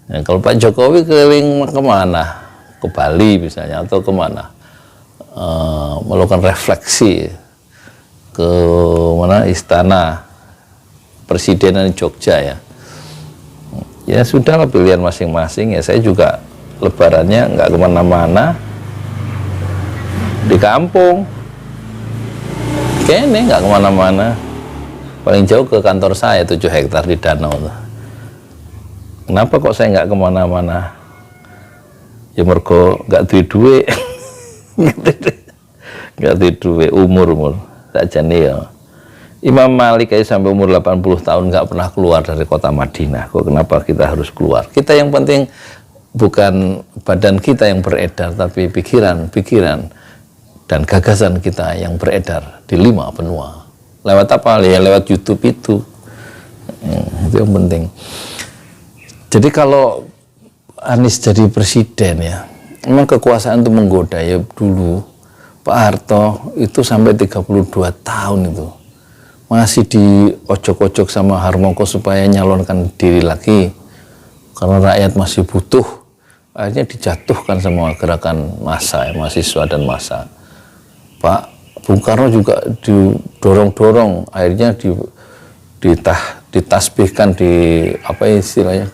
Nah, kalau Pak Jokowi keliling kemana? Ke Bali misalnya, atau kemana? Melakukan refleksi ke mana, istana Presidenan Jogja ya. Ya sudahlah, pilihan masing-masing ya. Saya juga lebarannya nggak kemana-mana, di kampung. Kayaknya nggak kemana-mana. Paling jauh ke kantor saya 7 hektar di danau. Kenapa kok saya nggak kemana-mana? Ya mergo nggak duit, nggak duit, umur saja nih ya. Imam Malik aja sampai umur 80 tahun nggak pernah keluar dari kota Madinah. Kok kenapa kita harus keluar? Kita yang penting bukan badan kita yang beredar, tapi pikiran dan gagasan kita yang beredar di 5 benua. Lewat apa? Ya lewat YouTube itu. Itu yang penting. Jadi kalau Anies jadi presiden ya, memang kekuasaan itu menggoda ya. Dulu Pak Harto itu sampai 32 tahun itu masih diojok-ojok sama Harmoko supaya nyalonkan diri lagi karena rakyat masih butuh. Akhirnya dijatuhkan sama gerakan massa ya, mahasiswa dan massa. Pak Bung Karno juga didorong-dorong, akhirnya ditasbihkan, apa istilahnya,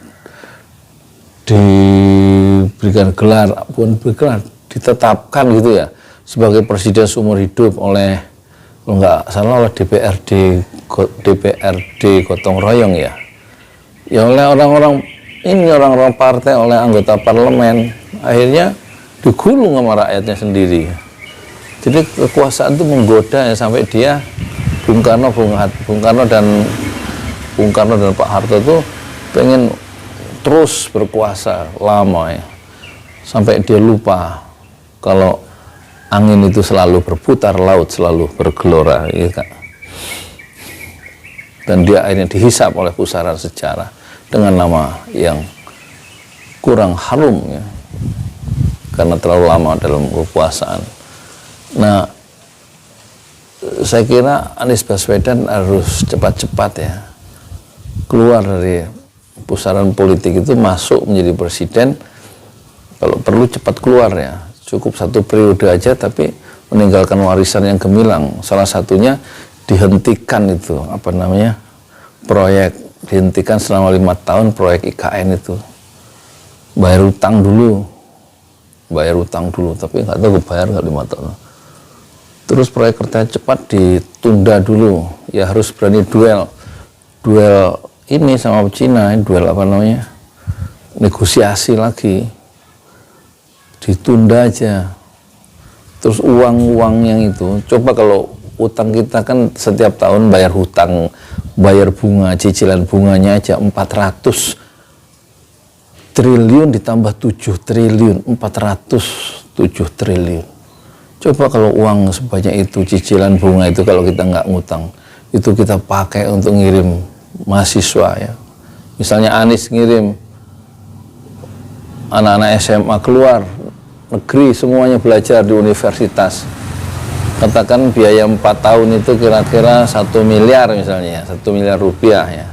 diberikan gelar, bukan bergelar, ditetapkan gitu ya sebagai presiden seumur hidup oleh, kalau nggak salah oleh DPRD gotong royong ya. Ya oleh orang-orang partai, oleh anggota parlemen, akhirnya digulung sama rakyatnya sendiri. Jadi kekuasaan itu menggoda ya, sampai dia Bung Karno dan Pak Harto itu pengen terus berkuasa lama ya, sampai dia lupa kalau angin itu selalu berputar, laut selalu bergelora ya, Kak. Dan dia akhirnya dihisap oleh pusaran sejarah dengan nama yang kurang harum ya, karena terlalu lama dalam kekuasaan. Nah, saya kira Anies Baswedan harus cepat-cepat ya keluar dari pusaran politik itu, masuk menjadi presiden. Kalau perlu cepat keluar ya, cukup 1 periode aja, tapi meninggalkan warisan yang gemilang. Salah satunya dihentikan itu, apa namanya, dihentikan selama 5 tahun proyek IKN itu. Bayar utang dulu, tapi nggak tahu bayar nggak 5 tahun. Terus proyek kereta cepat ditunda dulu, ya harus berani duel ini sama Cina, duel apa namanya, negosiasi lagi, ditunda aja. Terus uang yang itu, coba kalau utang kita kan setiap tahun bayar hutang, bayar bunga, cicilan bunganya aja 400 triliun ditambah 7 triliun, 407 triliun. Coba kalau uang sebanyak itu, cicilan bunga itu, kalau kita nggak ngutang, itu kita pakai untuk ngirim mahasiswa ya. Misalnya Anies ngirim anak-anak SMA keluar negeri, semuanya belajar di universitas. Katakan biaya 4 tahun itu kira-kira 1 miliar misalnya, 1 miliar rupiah ya.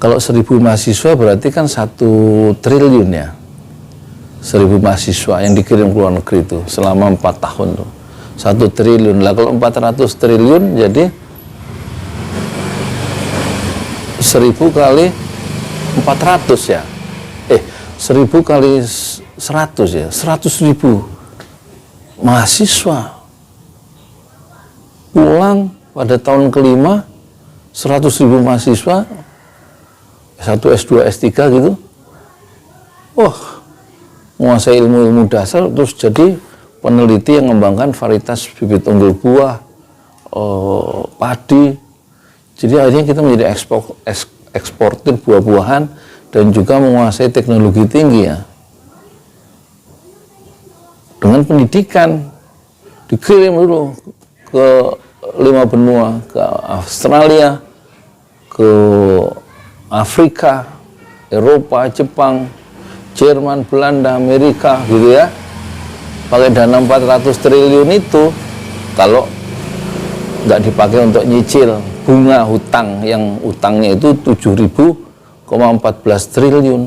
Kalau 1000 mahasiswa berarti kan 1 triliun ya. 1000 mahasiswa yang dikirim ke luar negeri itu selama 4 tahun tuh 1 triliun. Lah kalau 400 triliun jadi 1000 kali 400 ya. 1000 kali 100 ya, 100.000 mahasiswa pulang pada tahun kelima, 100.000 mahasiswa, S1, S2, S3 gitu. Wah, menguasai ilmu-ilmu dasar, terus jadi peneliti yang mengembangkan varietas bibit unggul buah, padi. Jadi akhirnya kita menjadi eksportir buah-buahan dan juga menguasai teknologi tinggi ya. Dengan pendidikan dikirim dulu ke 5 benua, ke Australia, ke Afrika, Eropa, Jepang, Jerman, Belanda, Amerika gitu ya. Pakai dana 400 triliun itu, kalau nggak dipakai untuk nyicil bunga hutang, yang utangnya itu 7.000,14 triliun.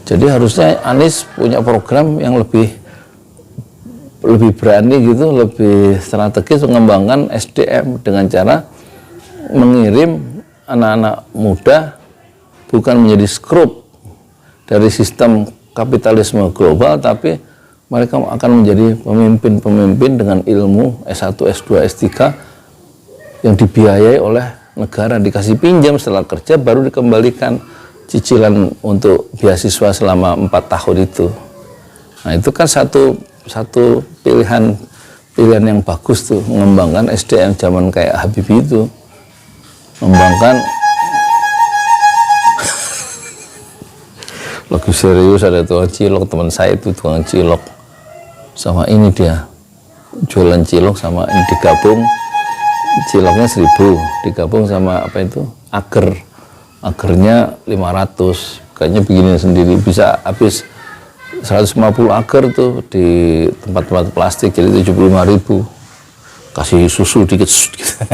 Jadi harusnya Anies punya program yang lebih berani gitu, lebih strategis mengembangkan SDM dengan cara mengirim anak-anak muda bukan menjadi skrup dari sistem kapitalisme global, tapi mereka akan menjadi pemimpin-pemimpin dengan ilmu S1, S2, S3 yang dibiayai oleh negara, dikasih pinjam setelah kerja baru dikembalikan cicilan untuk beasiswa selama 4 tahun itu. Nah itu kan satu pilihan yang bagus tuh, mengembangkan SDM zaman kayak Habibie itu, mengembangkan. Lagi serius, ada tukang cilok, teman saya itu tukang cilok, sama ini dia jualan cilok, sama ini digabung ciloknya 1.000 digabung sama apa itu agernya 500, kayaknya begini sendiri bisa habis 150 agar tuh di tempat-tempat plastik, jadi 75.000, kasih susu dikit gitu.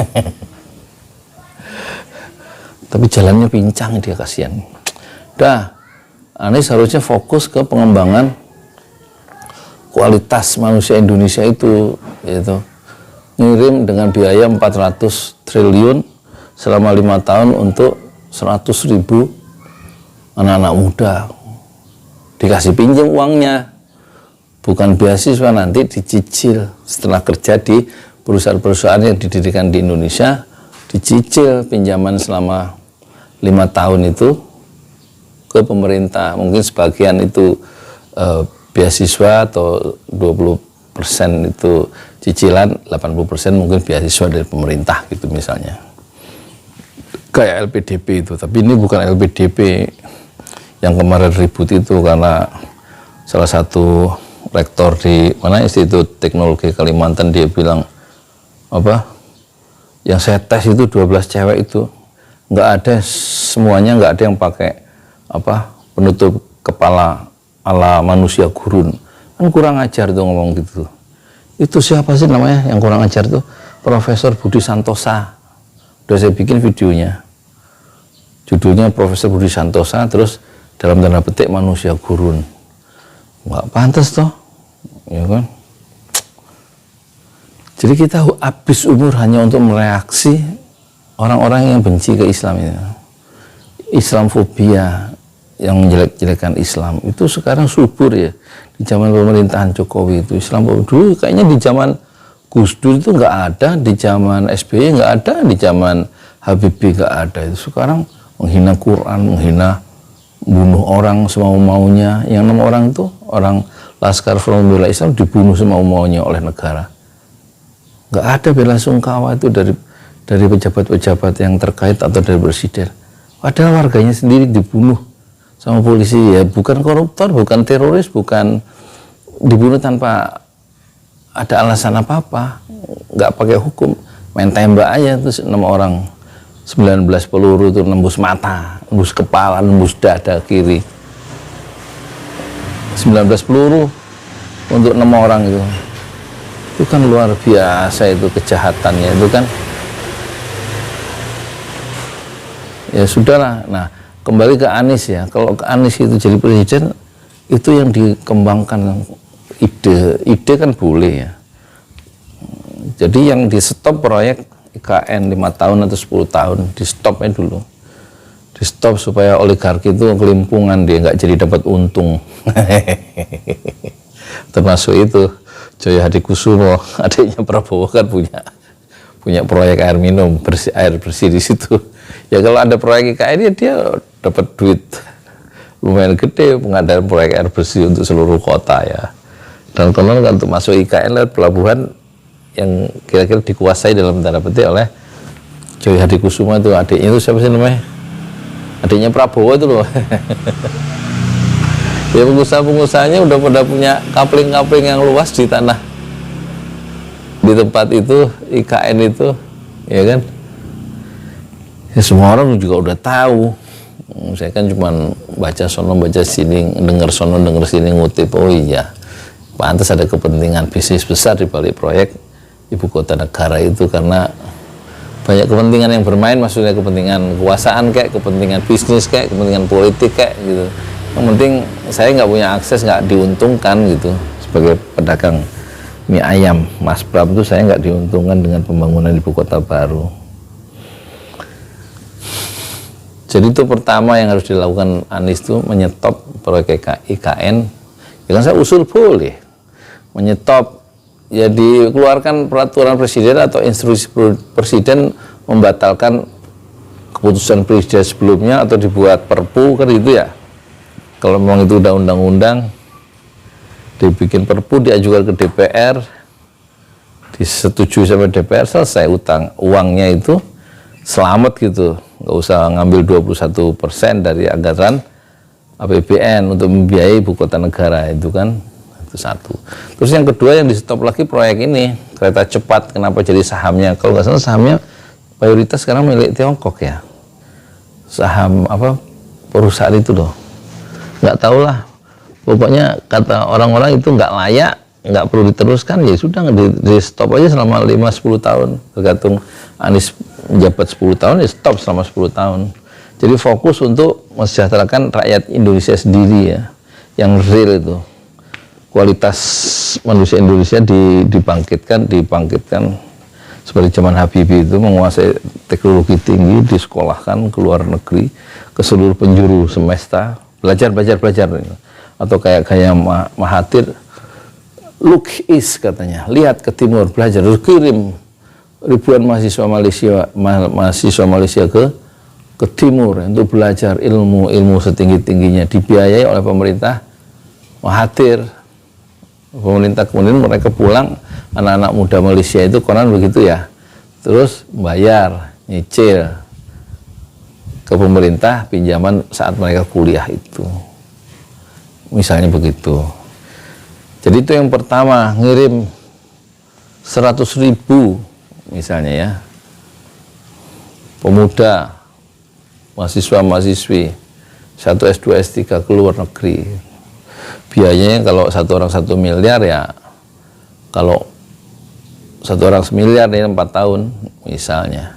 Tapi jalannya pincang dia, kasihan. Anies harusnya fokus ke pengembangan kualitas manusia Indonesia itu, yaitu ngirim dengan biaya 400 triliun selama 5 tahun untuk 100.000 anak-anak muda, dikasih pinjam uangnya, bukan beasiswa, nanti dicicil setelah kerja di perusahaan-perusahaan yang didirikan di Indonesia, dicicil pinjaman selama 5 tahun itu ke pemerintah. Mungkin sebagian itu beasiswa atau 20% itu cicilan, 80% mungkin beasiswa dari pemerintah gitu misalnya, kayak LPDP itu. Tapi ini bukan LPDP yang kemarin ribut itu, karena salah satu rektor di Institut Teknologi Kalimantan, dia bilang yang saya tes itu 12 cewek itu nggak ada, semuanya nggak ada yang pakai penutup kepala ala manusia gurun. Kan kurang ajar tuh ngomong gitu. Itu siapa sih namanya yang kurang ajar tuh? Profesor Budi Santosa. Udah saya bikin videonya, judulnya Profesor Budi Santosa, terus dalam tanda petik manusia gurun. Nggak pantas toh, ya kan? Jadi kita habis umur hanya untuk mereaksi orang-orang yang benci ke Islam ini. Islamfobia yang menjelek-jelekan Islam itu sekarang subur ya di zaman pemerintahan Jokowi itu. Islamfobia dulu kayaknya di zaman Gus Dur itu nggak ada, di zaman SBY nggak ada, di zaman Habibie nggak ada. Itu sekarang menghina Quran, menghina, bunuh orang semau-maunya. Yang 6 orang itu orang Laskar Front Pembela Islam dibunuh semau-maunya oleh negara. Nggak ada bela sungkawa itu dari pejabat-pejabat yang terkait atau dari presiden. Padahal warganya sendiri dibunuh sama polisi, ya bukan koruptor, bukan teroris, bukan dibunuh tanpa ada alasan apa-apa, nggak pakai hukum, main tembak aja. Terus 6 orang, 19 peluru itu nembus mata, nembus kepala, nembus dada kiri, 19 peluru untuk 6 orang itu kan luar biasa itu kejahatannya itu kan. Ya sudahlah. Nah kembali ke Anies ya, kalau ke Anies itu jadi presiden, itu yang dikembangkan ide kan boleh ya. Jadi yang di stop proyek IKN 5 tahun atau 10 tahun, di stopnya dulu, di stop supaya oligarki itu kelimpungan, dia nggak jadi dapat untung. Termasuk itu Joyo Hadikusumo, adiknya Prabowo kan punya proyek air minum air bersih di situ. Ya kalau ada proyek IKN ya dia dapat duit lumayan gede pengadaan proyek air bersih untuk seluruh kota ya. Dan konon kan untuk masuk IKN lewat pelabuhan yang kira-kira dikuasai dalam tanda petik oleh Joy Hadikusuma itu, adiknya itu siapa sih namanya? Adiknya Prabowo itu loh. Ya pengusaha-pengusahanya udah pada punya kapling-kapling yang luas di tanah, di tempat itu, IKN itu, ya kan? Ya semua orang juga udah tahu. Saya kan cuma baca sono, baca sini, dengar sono, dengar sini, ngutip. Oh iya, pantas ada kepentingan bisnis besar di balik proyek ibu kota negara itu, karena banyak kepentingan yang bermain, maksudnya kepentingan kekuasaan kayak, kepentingan bisnis kayak, kepentingan politik kayak gitu. Yang penting saya nggak punya akses, nggak diuntungkan gitu. Sebagai pedagang mie ayam Mas Pram itu saya nggak diuntungkan dengan pembangunan ibu kota baru. Jadi itu pertama yang harus dilakukan Anies itu menyetop proyek IKN. Ya kan saya usul boleh menyetop, ya dikeluarkan peraturan presiden atau instruksi presiden membatalkan keputusan presiden sebelumnya, atau dibuat perpu kan gitu ya. Kalau memang itu udah undang-undang, dibikin perpu, diajukan ke DPR, disetujui sama DPR, selesai, uangnya itu selamat gitu, nggak usah ngambil 21% dari anggaran APBN untuk membiayai ibu kota negara itu kan. Itu satu. Terus yang kedua yang di stop lagi proyek ini, kereta cepat. Kenapa jadi sahamnya? Kalau nggak salah sahamnya mayoritas sekarang milik Tiongkok ya, saham apa perusahaan itu loh, nggak tahu lah. Pokoknya kata orang-orang itu nggak layak, nggak perlu diteruskan, ya sudah di stop aja selama 5-10 tahun, tergantung Anies menjabat 10 tahun, ya stop selama 10 tahun. Jadi fokus untuk mensejahterakan rakyat Indonesia sendiri ya, yang real itu. Kualitas manusia Indonesia dibangkitkan seperti zaman Habibie itu, menguasai teknologi tinggi, disekolahkan ke luar negeri, ke seluruh penjuru semesta, belajar. Atau kayak Mahathir, look east katanya, lihat ke timur, belajar. Terus kirim ribuan mahasiswa Malaysia ke timur untuk belajar ilmu setinggi-tingginya, dibiayai oleh pemerintah Mahathir. Pemerintah kemudian mereka pulang, anak-anak muda Malaysia itu konon begitu ya, terus bayar, nyicil ke pemerintah pinjaman saat mereka kuliah itu, misalnya begitu. Jadi itu yang pertama, ngirim 100.000 misalnya ya, pemuda, mahasiswa-mahasiswi 1 S2 S3 ke luar negeri. Biayanya kalau satu orang 1 miliar ya, kalau satu orang 1 miliar ini 4 tahun misalnya,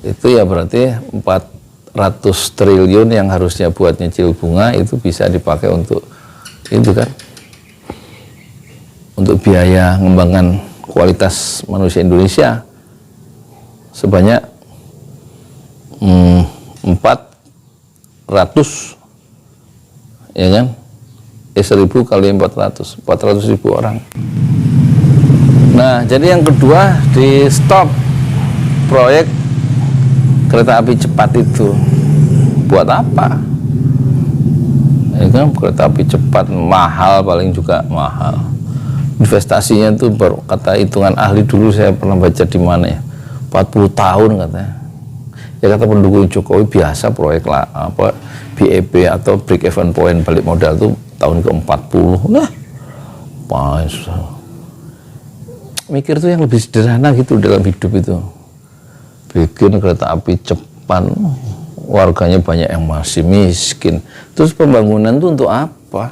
itu ya berarti 400 triliun yang harusnya buat nyicil bunga itu bisa dipakai untuk itu kan, untuk biaya mengembangkan kualitas manusia Indonesia sebanyak 400, ya kan, 1.000 kali 400 ribu orang. Nah, jadi yang kedua, di stop proyek kereta api cepat itu. Buat apa? Ya kan, kereta api cepat mahal, paling juga mahal. Investasinya itu baru, kata hitungan ahli dulu saya pernah baca di mana ya, 40 tahun katanya. Ya kata pendukung Jokowi, biasa proyek lah, apa BEP atau break even point balik modal itu tahun ke-40. Nah, mikir tuh yang lebih sederhana gitu dalam hidup itu. Bikin kereta api cepat, warganya banyak yang masih miskin. Terus pembangunan itu untuk apa?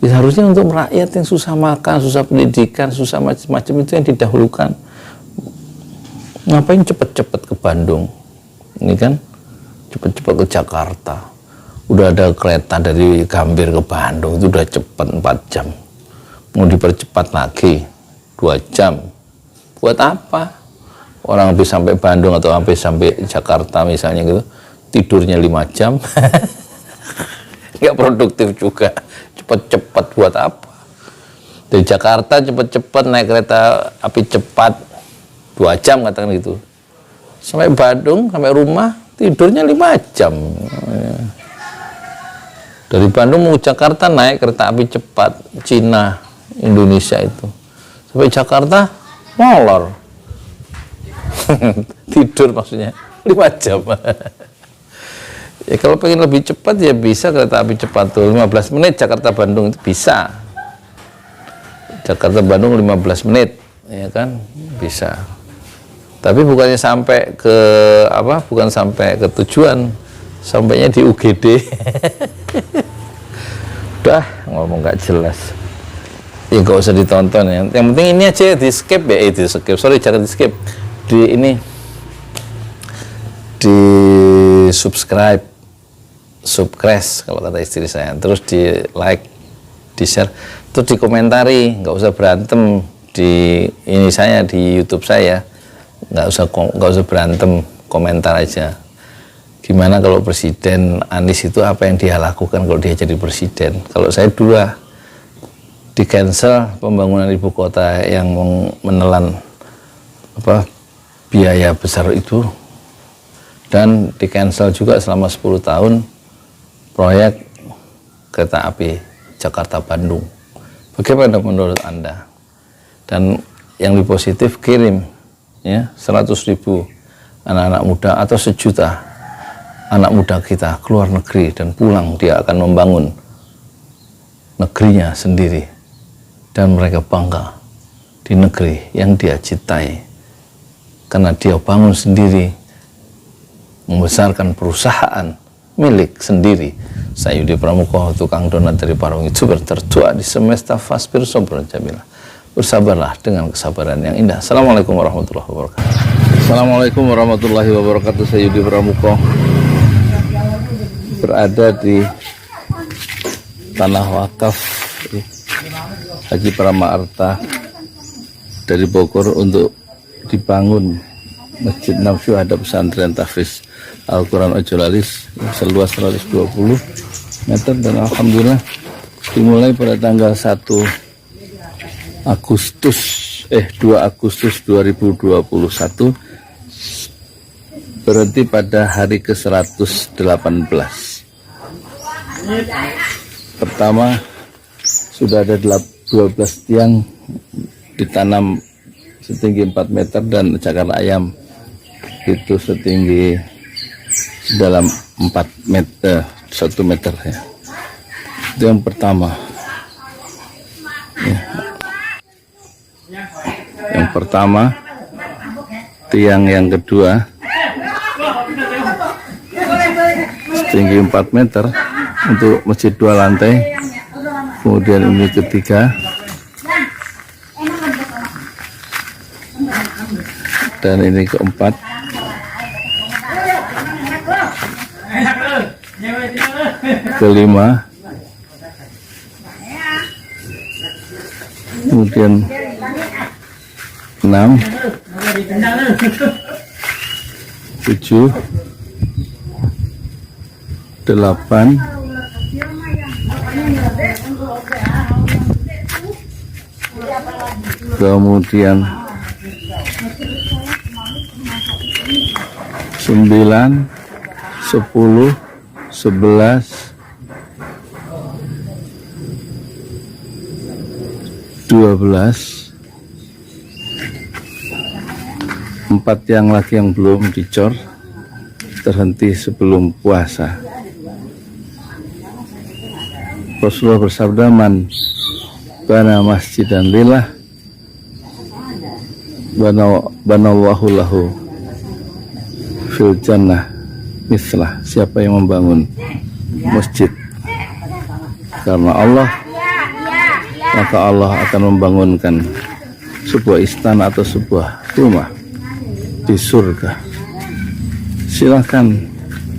Ya, harusnya untuk rakyat yang susah makan, susah pendidikan, susah macam-macam itu yang didahulukan. Ngapain cepet-cepet ke Bandung? Ini kan cepet-cepet ke Jakarta. Udah ada kereta dari Gambir ke Bandung, itu udah cepet 4 jam. Mau dipercepat lagi 2 jam. Buat apa? Orang habis sampai Bandung atau habis sampai Jakarta misalnya gitu, tidurnya 5 jam. Nggak produktif juga. Cepet-cepet buat apa? Dari Jakarta cepet-cepet naik kereta api cepat 2 jam katakan gitu. Sampai Bandung, sampai rumah tidurnya 5 jam. Dari Bandung mau Jakarta naik kereta api cepat Cina Indonesia itu. Sampai Jakarta molor. Tidur maksudnya 5 jam. Ya kalau pengen lebih cepat ya bisa kereta api cepat tuh 15 menit Jakarta Bandung itu bisa. Jakarta Bandung 15 menit ya kan bisa. Tapi bukannya sampai ke apa? Bukan sampai ke tujuan, sampainya di UGD. Udah ngomong nggak jelas. Ya nggak usah ditonton ya. Yang penting ini aja di skip ya, di skip. Sorry jangan di skip. Di ini di subscribe kalau kata istri saya, terus di like, di share, terus dikomentari, nggak usah berantem di ini saya di YouTube saya, nggak usah berantem, komentar aja. Gimana kalau Presiden Anies itu apa yang dia lakukan kalau dia jadi presiden? Kalau saya di cancel pembangunan ibu kota yang menelan apa biaya besar itu, dan di cancel juga selama 10 tahun proyek kereta api Jakarta Bandung. Bagaimana menurut Anda? Dan yang lebih positif kirim ya 100.000 anak-anak muda atau 1 juta anak muda kita keluar negeri dan pulang, dia akan membangun negerinya sendiri dan mereka bangga di negeri yang dia cintai karena dia bangun sendiri, membesarkan perusahaan milik sendiri. Saya Yudi Pramuko, tukang donat dari Parung, YouTuber tertua di semesta Faspir Sobron Jamila. Bersabarlah dengan kesabaran yang indah. Assalamualaikum warahmatullahi wabarakatuh. Assalamualaikum warahmatullahi wabarakatuh. Saya Yudi Pramuko berada di tanah wakaf Haji Prama Arta dari Bogor untuk dibangun Masjid Enam Syuhada Pesantren Tahfiz Al-Quran Ojolalis seluas 120 meter, dan alhamdulillah dimulai pada tanggal 2 Agustus 2021, berhenti pada hari ke-118. Pertama sudah ada 12 tiang ditanam setinggi 4 meter dan cakar ayam itu setinggi dalam 4 meter 1 meter ya. Itu yang pertama ya. Yang pertama. Tiang yang kedua setinggi 4 meter untuk masjid 2 lantai. Kemudian ini ketiga, dan ini keempat. Kelima, kemudian 6, 7, 8, 9, kemudian 10, 11, 12, 4 yang lagi yang belum dicor, terhenti sebelum puasa. Rasulullah bersabda, man bana masjidan lillah banallahu lahu fil jannah mislah. Siapa yang membangun masjid karena Allah, maka Allah akan membangunkan sebuah istana atau sebuah rumah di surga. Silahkan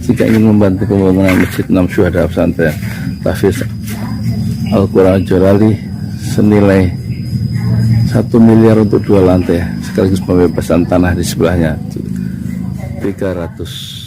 jika ingin membantu pembangunan Masjid Enam Syuhada Pesantren Tahfiz Al-Quran Ojolali senilai 1 miliar untuk 2 lantai sekaligus pembebasan tanah di sebelahnya 300